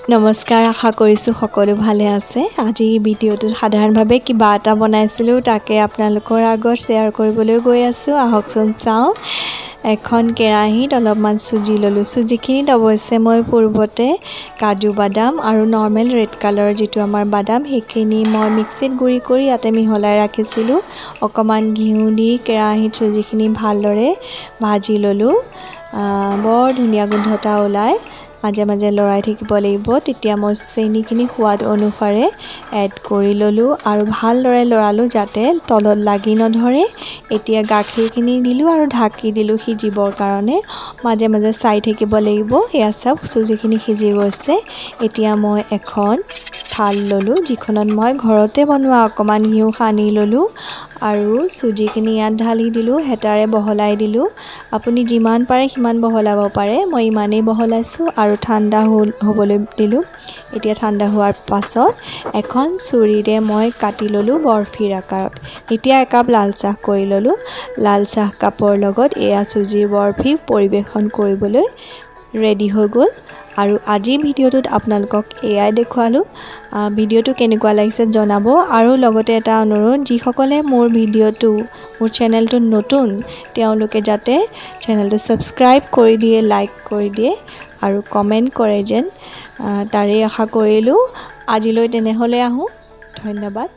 নমস্কাৰ, আশা কৰিছোঁ সকলো ভালে আছে। আজি ভিডিঅ'টোত সাধাৰণভাৱে কিবা এটা বনাইছিলোঁ, তাকে আপোনালোকৰ আগত শ্বেয়াৰ কৰিবলৈ গৈ আছোঁ। আহকচোন চাওঁ। এখন কেৰাহীত অলপমান চুজি ল'লোঁ। চুজিখিনিত অৱশ্যে মই পূৰ্বতে কাজু বাদাম আৰু নৰ্মেল ৰেড কালাৰৰ যিটো আমাৰ বাদাম, সেইখিনি মই মিক্সিত গুড়ি কৰি ইয়াতে মিহলাই ৰাখিছিলোঁ। অকণমান ঘিউ দি কেৰাহীত চুজিখিনি ভালদৰে ভাজি ল'লোঁ। বৰ ধুনীয়া গোন্ধ এটা ওলায়। মাজে মাজে লৰাই থাকিব লাগিব। তেতিয়া মই চেনিখিনি সোৱাদ অনুসাৰে এড কৰি ল'লোঁ আৰু ভালদৰে লৰালোঁ যাতে তলত লাগি নধৰে। এতিয়া গাখীৰখিনি দিলোঁ আৰু ঢাকি দিলোঁ সিজিবৰ কাৰণে। মাজে মাজে চাই থাকিব লাগিব। এয়া চাওক, চুজিখিনি সিজি গৈছে। এতিয়া মই এখন থাল ল'লোঁ, যিখনত মই ঘৰতে বনোৱা অকণমান ঘিউ সানি ল'লোঁ আৰু চুজিখিনি ইয়াত ঢালি দিলোঁ। হেতাৰে বহলাই দিলোঁ। আপুনি যিমান পাৰে সিমান বহলাব পাৰে। মই ইমানেই বহলাইছোঁ আৰু ঠাণ্ডা হ'বলৈ দিলোঁ। এতিয়া ঠাণ্ডা হোৱাৰ পাছত এখন চুৰিৰে মই কাটি ল'লোঁ বৰফিৰ আকাৰত। এতিয়া একাপ লাল চাহ কৰি ল'লোঁ। লাল চাহ কাপৰ লগত এয়া চুজিৰ বৰফি পৰিৱেশন কৰিবলৈ ৰেডি হৈ গ'ল। আৰু আজিৰ ভিডিঅ'টোত আপোনালোকক এয়াই দেখুৱালোঁ। ভিডিঅ'টো কেনেকুৱা লাগিছে জনাব। আৰু লগতে এটা অনুৰোধ, যিসকলে মোৰ চেনেলটো নতুন, তেওঁলোকে যাতে চেনেলটো ছাবস্ক্ৰাইব কৰি দিয়ে, লাইক কৰি দিয়ে আৰু কমেণ্ট কৰে যেন, তাৰেই আশা কৰিলোঁ। আজিলৈ তেনেহ'লে আহোঁ। ধন্যবাদ।